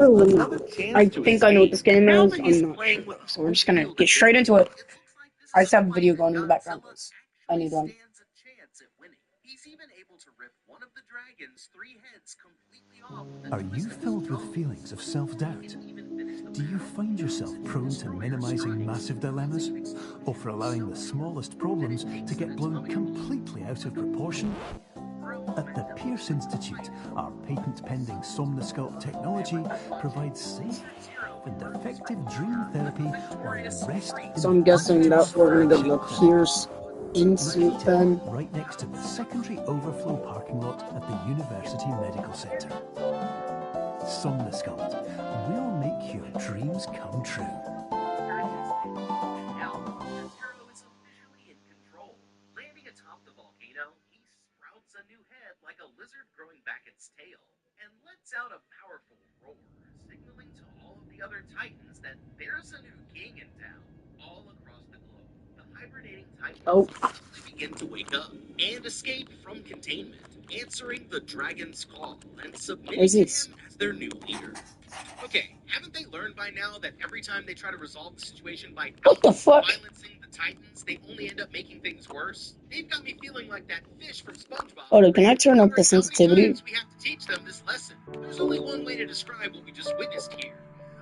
Superliminal. Another chance I to think I know what escape. this game Now is. that he's I'm not playing sure with though. a So we're whole just gonna field get of straight into vision, it. it looks like this I is just have a someone video that going in the background Godzilla because I actually need one. stands a chance at winning. He's even able to rip one of the dragon's three heads completely off with a Are you twist of his filled with jaw. feelings of self-doubt? He can even finish the Do you battle find yourself using prone to destroyer minimizing strikes, massive dilemmas? causing Or for explosions allowing so the powerful smallest that problems it to makes an get blown atomic completely out of proportion? At the Pierce Institute, our patent-pending Somnosculpt technology provides safe and effective dream therapy while rest in So the I'm guessing comfort of that our we're gonna go to the flagship clinic. Pierce Institute Located then. right next to the secondary overflow parking lot at the University Medical Center. Somnosculpt. We'll make your dreams come true. Now, Zero is officially in control. Landing atop the volcano, he sprouts a new head like a lizard growing back its tail, and lets out a powerful roar, signaling to all of the other Titans that there's a new king in town, all across the globe. The hibernating Titans Oh, suddenly begin to wake up and escape from containment, answering the dragon's call and submitting is to this? him as their new leader. Okay, haven't they learned by now that every time they try to resolve the situation by What the fuck? violencing the Titans, they only end up making things worse? They've got me feeling like that fish from SpongeBob. Oh, can I turn up the Wondering how many sensitivity? times we have to teach them this lesson. There's only one way to describe what we just witnessed here.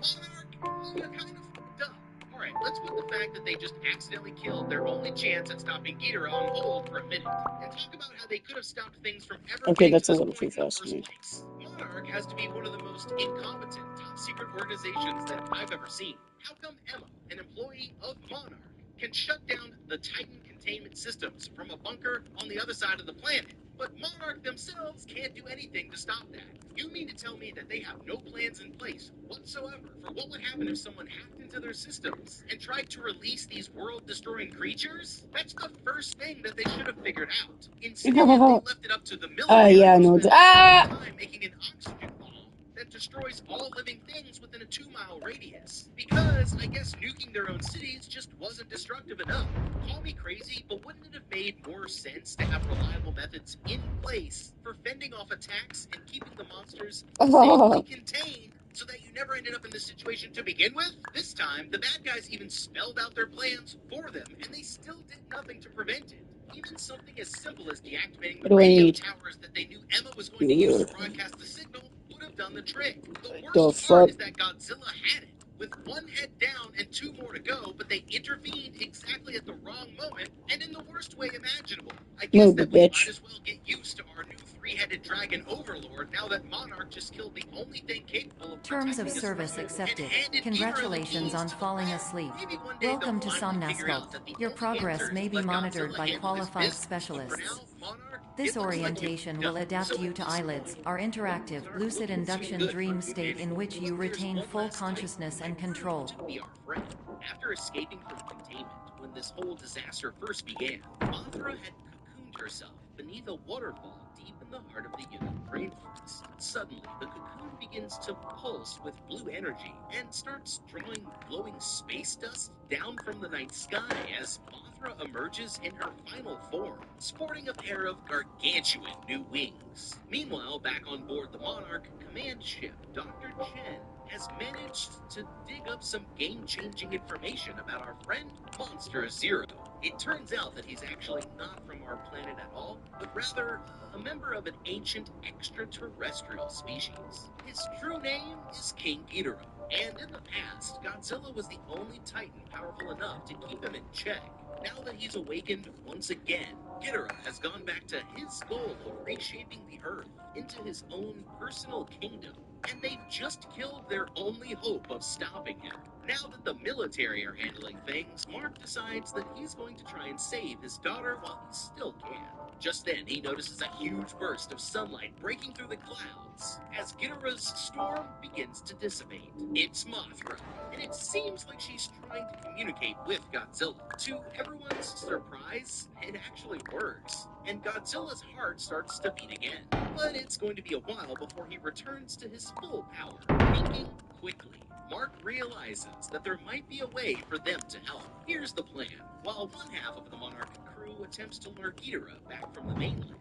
Monarch, you're kind of fucked up. Alright, let's put the fact that they just accidentally killed their only chance at stopping Ghidorah on hold for a minute, and talk about how they could have stopped things from ever Okay, getting to that's a this little too point in the fast for first me. place. Monarch has to be one of the most incompetent, top-secret organizations that I've ever seen. How come Emma, an employee of Monarch, can shut down the Titan containment systems from a bunker on the other side of the planet, but Monarch themselves can't do anything to stop that? You mean to tell me that they have no plans in place whatsoever for what would happen if someone hacked into their systems and tried to release these world-destroying creatures? That's the first thing that they should have figured out. Instead, they left it up to the military Yeah, I to know. spend Ah! time making an oxygen bomb that destroys all living things within a 2-mile radius. Because I guess nuking their own cities just wasn't destructive enough. Call me crazy, but wouldn't it have made more sense to have reliable methods in place for fending off attacks and keeping the monsters safely contained so that you never ended up in this situation to begin with? This time, the bad guys even spelled out their plans for them, and they still did nothing to prevent it. Even something as simple as deactivating What the do I radio need? towers that they knew Emma was going to use to broadcast the signal would have done the trick. The The worst part fuck? is that Godzilla had it, with one head down and two more to go, but they intervened exactly at the wrong moment and in the worst way imaginable. I guess Move, that we bitch. might as well get used to our new three-headed dragon overlord now that Monarch just killed the only thing capable of Terms of protecting us service from it and accepted. handed Ghidorah the Congratulations keys on to the falling throne. asleep. Maybe one day they'll Welcome to finally figure out Somnosculpt. that the Your only answer progress is may to be let monitored Godzilla by handle his qualified business. But for specialists. now, Monarch, This it looks like orientation you're will done. adapt So you at to this eyelids, point, our interactive, things aren't lucid looking too induction good for dream you state in anymore. which you But there's retain one full last Titan consciousness who and might prove control. to be our friend. After escaping from containment when this whole disaster first began, Mothra had cocooned herself beneath a waterfall deep in the heart of the Yunnan rainforest. Suddenly, the cocoon begins to pulse with blue energy and starts drawing glowing space dust down from the night sky as Mothra emerges in her final form, sporting a pair of gargantuan new wings. Meanwhile, back on board the Monarch command ship, Dr. Chen has managed to dig up some game-changing information about our friend Monster Zero. It turns out that he's actually not from our planet at all, but rather a member of an ancient extraterrestrial species. His true name is King Ghidorah, and in the past, Godzilla was the only Titan powerful enough to keep him in check. Now that he's awakened once again, Ghidorah has gone back to his goal of reshaping the Earth into his own personal kingdom, and they've just killed their only hope of stopping him. Now that the military are handling things, Mark decides that he's going to try and save his daughter while he still can. Just then, he notices a huge burst of sunlight breaking through the clouds as Ghidorah's storm begins to dissipate. It's Mothra, and it seems like she's trying to communicate with Godzilla. To everyone's surprise, it actually works, and Godzilla's heart starts to beat again. But it's going to be a while before he returns to his full power. Thinking quickly, Mark realizes that there might be a way for them to help. Here's the plan. While one half of the Monarch crew attempts to lure Ghidorah back from the mainland,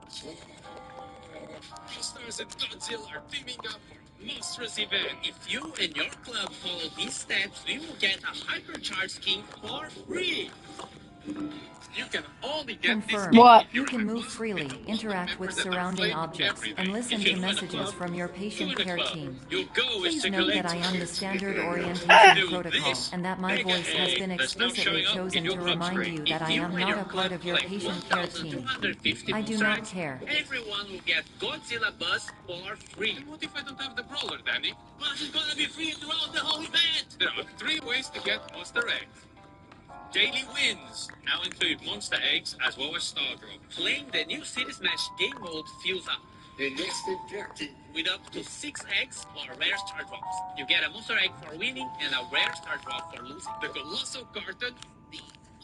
Stars and Godzilla are teaming up for monstrous event. If you and your club follow these steps, we will get a hypercharged key for free. You can only get Confirm. this What? if You you're can a move club freely, with a interact with member that are surrounding playing objects, every and day. listen If to you join a messages club, from your patient join a care club. team. Your goal is Please to note collect that I am the tickets. standard orientation Do protocol, this. and that my Make a voice has egg been that's now explicitly showing up chosen in your to club remind screen. you that If I you am and not your a part club of your collect patient care team. 1,250 I do monster not eggs, care. everyone will get Godzilla Buzz for free. And what if I don't have the brawler, Danny? Buzz is gonna be free throughout the whole event. There are 3 ways to get monster eggs. Daily wins now include monster eggs as well as star drop. Playing the new City Smash game mode fuels up. The next objective with up to 6 eggs or rare star drops. You get a monster egg for winning and a rare star drop for losing. The colossal carton, the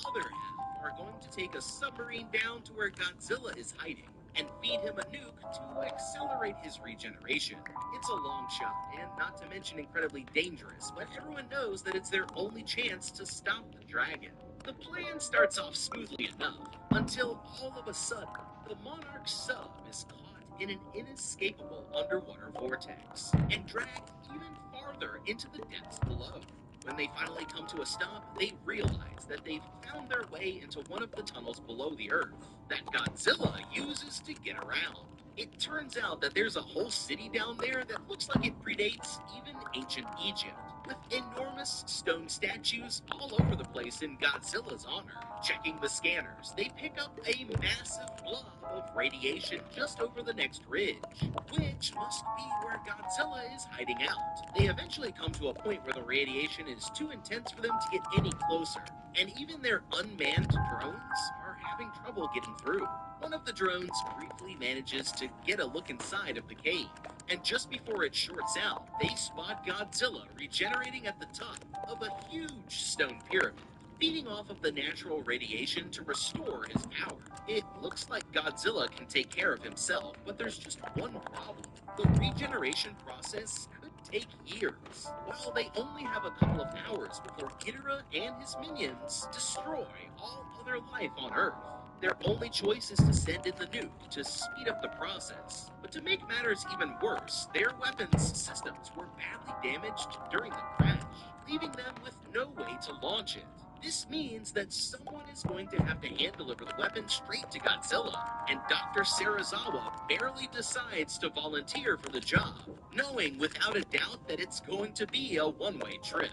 other half, are going to take a submarine down to where Godzilla is hiding and feed him a nuke to accelerate his regeneration. It's a long shot, and not to mention incredibly dangerous, but everyone knows that it's their only chance to stop the dragon. The plan starts off smoothly enough, until all of a sudden, the Monarch sub is caught in an inescapable underwater vortex, and dragged even farther into the depths below. When they finally come to a stop, they realize that they've found their way into one of the tunnels below the Earth that Godzilla uses to get around. It turns out that there's a whole city down there that looks like it predates even ancient Egypt, with enormous stone statues all over the place in Godzilla's honor. Checking the scanners, they pick up a massive blob of radiation just over the next ridge, which must be where Godzilla is hiding out. They eventually come to a point where the radiation is too intense for them to get any closer, and even their unmanned drones are having trouble getting through. One of the drones briefly manages to get a look inside of the cave, and just before it shorts out, they spot Godzilla regenerating at the top of a huge stone pyramid, feeding off of the natural radiation to restore his power. It looks like Godzilla can take care of himself, but there's just one problem. The regeneration process could take years, while they only have a couple of hours before Ghidorah and his minions destroy all other life on Earth. Their only choice is to send in the nuke to speed up the process. But to make matters even worse, their weapons systems were badly damaged during the crash, leaving them with no way to launch it. This means that someone is going to have to hand deliver the weapon straight to Godzilla, and Dr. Serizawa barely decides to volunteer for the job, knowing without a doubt that it's going to be a one-way trip.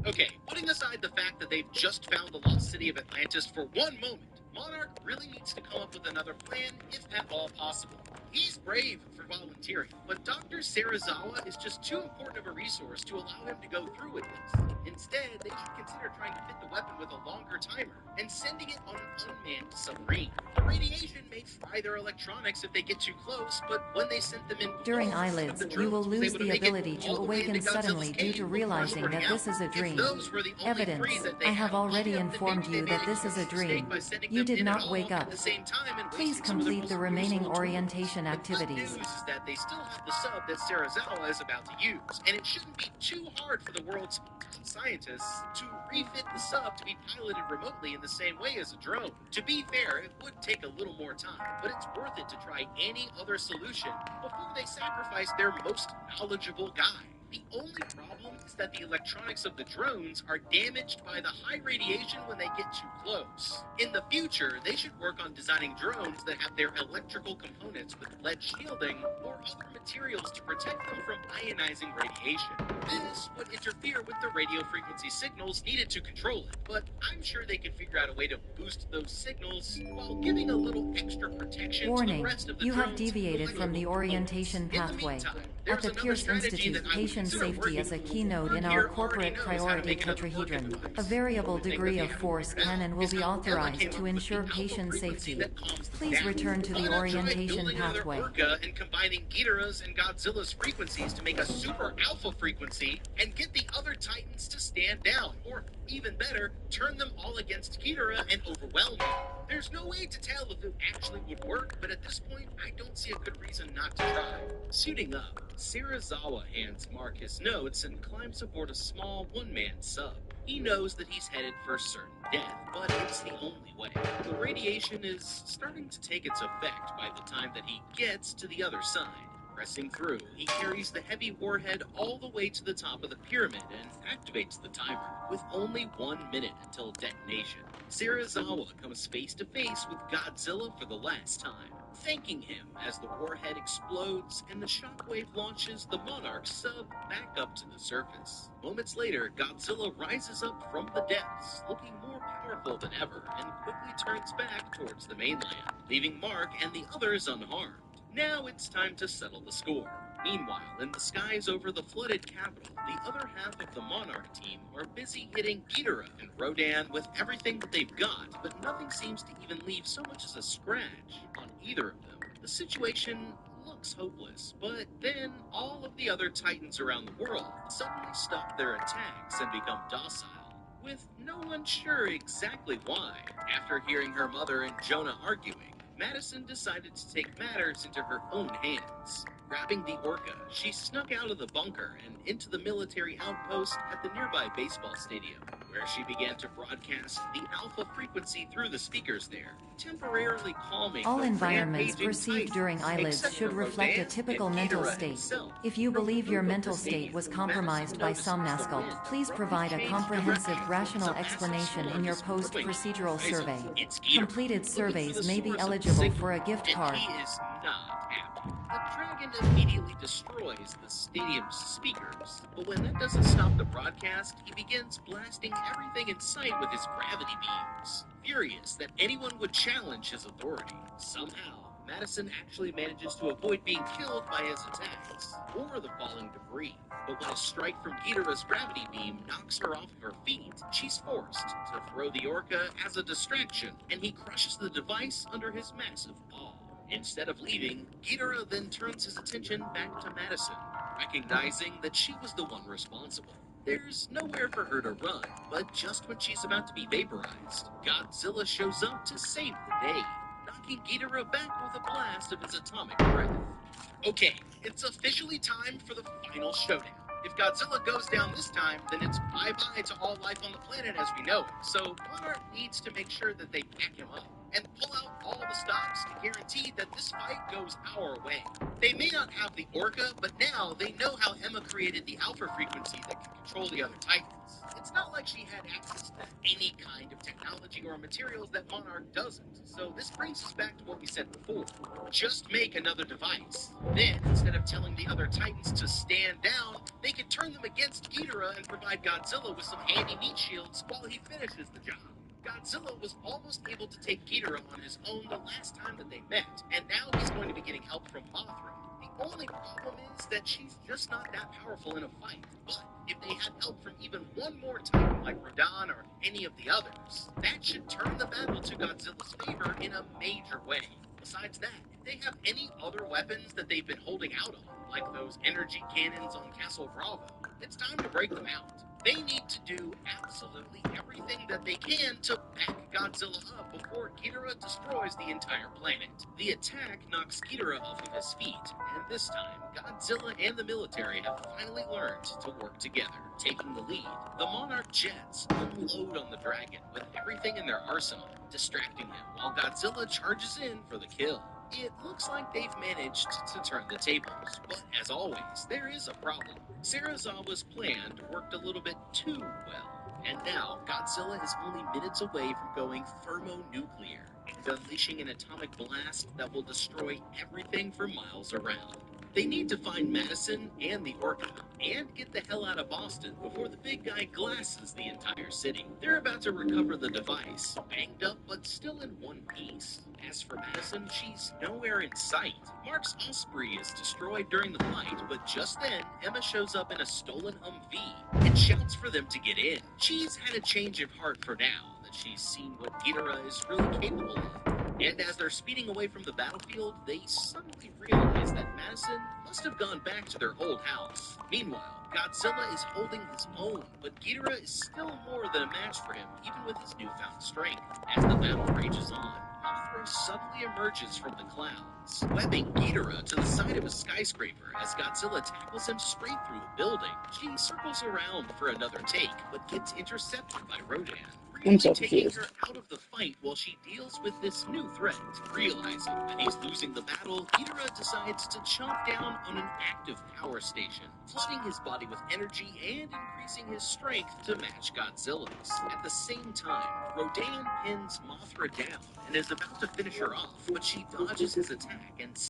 Okay, putting aside the fact that they've just found the lost city of Atlantis for one moment, Monarch really needs to come up with another plan, if at all possible. He's brave for volunteering, but Dr. Serizawa is just too important of a resource to allow him to go through with this. Instead, they should consider trying to fit the weapon with a longer timer and sending it on an unmanned submarine. The radiation may fry their electronics if they get too close, but when they sent them in During before, one of eyelids, the you will drones was lose able to the make it ability to all the way awaken into Godzilla's suddenly due cave to before realizing that burning this out. is a If dream. those were the only Evidence. three that they I have had on the already ship, then informed maybe you they that made this is a mistake dream. by sending You them did in not and wake all up. at the same time and Please wasting some of their complete the most remaining useful tools. orientation The activities. good news is that they still have the sub that Serizawa is about to use, and it shouldn't be too hard for the world's top scientists to refit the sub to be piloted remotely in the same way as a drone. To be fair, it would take a little more time, but it's worth it to try any other solution before they sacrifice their most knowledgeable guy. The only problem is that the electronics of the drones are damaged by the high radiation when they get too close. In the future, they should work on designing drones that have their electrical components with lead shielding or other materials to protect them from ionizing radiation. This would interfere with the radio frequency signals needed to control it, but I'm sure they could figure out a way to boost those signals while giving a little extra protection to the Warning, rest of the you have drones' deviated from the electrical orientation components. In the pathway. meantime, At there's the another Pierce strategy Institute, that I would patient consider safety working. is a keynote Word in here our already corporate knows how to priority make another work tetrahedron. device. A variable The thing degree that of they haven't force figured can out and will is be how Ella authorized came to up with the ensure alpha patient frequency safety. that calms them Please down. return to the But I've tried orientation building another pathway. Urka and combining Ghidorah's and Godzilla's frequencies to make a super alpha frequency frequency and get the other Titans to stand down, or even better, turn them all against Ghidorah and overwhelm him. There's no way to tell if it actually would work, but at this point, I don't see a good reason not to try. Suiting up, Serizawa hands Mark his notes and climbs aboard a small one-man sub. He knows that he's headed for certain death, but it's the only way. The radiation is starting to take its effect by the time that he gets to the other side. Pressing through, he carries the heavy warhead all the way to the top of the pyramid and activates the timer. With only 1 minute until detonation, Serizawa comes face to face with Godzilla for the last time, thanking him as the warhead explodes and the shockwave launches the Monarch sub back up to the surface. Moments later, Godzilla rises up from the depths, looking more powerful than ever, and quickly turns back towards the mainland, leaving Mark and the others unharmed. Now it's time to settle the score. Meanwhile, in the skies over the flooded capital, the other half of the Monarch team are busy hitting Ghidorah and Rodan with everything that they've got, but nothing seems to even leave so much as a scratch on either of them. The situation looks hopeless, but then all of the other Titans around the world suddenly stop their attacks and become docile, with no one sure exactly why. After hearing her mother and Jonah arguing, Madison decided to take matters into her own hands. Grabbing the Orca, she snuck out of the bunker and into the military outpost at the nearby baseball stadium, where she began to broadcast the alpha frequency through the speakers there, temporarily calming All the environments rampaging perceived Titans, during eyelids except should for reflect a Rodan typical and mental Ghidorah state. himself. If you From believe the your roof of mental the state stadium, was Madison compromised by notices the wind Somnasculpt, please abruptly provide a change comprehensive direction rational towards a massive explanation in sword your swooping post-procedural over the horizon. survey. It's Ghidorah, Completed looking for surveys the may be source of the eligible signal, for a gift card. and he is not happy. The dragon immediately destroys the stadium's speakers, but when that doesn't stop the broadcast, he begins blasting everything in sight with his gravity beams, furious that anyone would challenge his authority. Somehow, Madison actually manages to avoid being killed by his attacks or the falling debris. But when a strike from Ghidorah's gravity beam knocks her off of her feet, she's forced to throw the Orca as a distraction, and he crushes the device under his massive paw. Instead of leaving, Ghidorah then turns his attention back to Madison, recognizing that she was the one responsible. There's nowhere for her to run, but just when she's about to be vaporized, Godzilla shows up to save the day, knocking Ghidorah back with a blast of his atomic breath. Okay, it's officially time for the final showdown. If Godzilla goes down this time, then it's bye-bye to all life on the planet as we know it. So Monarch needs to make sure that they back him up and pull out all the stops to guarantee that this fight goes our way. They may not have the Orca, but now they know how Emma created the alpha frequency that can control the other Titans. It's not like she had access to any kind of technology or materials that Monarch doesn't. So this brings us back to what we said before. Just make another device. Then, instead of telling the other Titans to stand down, they can turn them against Ghidorah and provide Godzilla with some handy meat shields while he finishes the job. Godzilla was almost able to take Ghidorah on his own the last time that they met, and now he's going to be getting help from Mothra. The only problem is that she's just not that powerful in a fight. But if they had help from even one more Titan like Rodan or any of the others, that should turn the battle to Godzilla's favor in a major way. Besides that, if they have any other weapons that they've been holding out on, like those energy cannons on Castle Bravo, it's time to break them out. They need to do absolutely everything that they can to back Godzilla up before Ghidorah destroys the entire planet. The attack knocks Ghidorah off of his feet, and this time, Godzilla and the military have finally learned to work together. Taking the lead, the Monarch jets unload on the dragon with everything in their arsenal, distracting him while Godzilla charges in for the kill. It looks like they've managed to turn the tables, but as always, there is a problem. Serizawa's plan worked a little bit too well, and now Godzilla is only minutes away from going thermonuclear and unleashing an atomic blast that will destroy everything for miles around. They need to find Madison and the Orca, and get the hell out of Boston before the big guy glasses the entire city. They're about to recover the device, banged up but still in one piece. As for Madison, she's nowhere in sight. Mark's Osprey is destroyed during the fight, but just then, Emma shows up in a stolen Humvee and shouts for them to get in. She's had a change of heart for now, that she's seen what Ghidorah is really capable of. And as they're speeding away from the battlefield, they suddenly realize that Madison must have gone back to their old house. Meanwhile, Godzilla is holding his own, but Ghidorah is still more than a match for him, even with his newfound strength. As the battle rages on, Mothra suddenly emerges from the clouds, webbing Ghidorah to the side of a skyscraper as Godzilla tackles him straight through a building. She circles around for another take, but gets intercepted by Rodan, I'm so taking confused. her out of the fight while she deals with this new threat. Realizing that he's losing the battle, Ghidorah decides to chomp down on an active power station, flooding his body with energy and increasing his strength to match Godzilla's. At the same time, Rodan pins Mothra down and is about to finish her off, but she dodges his attack and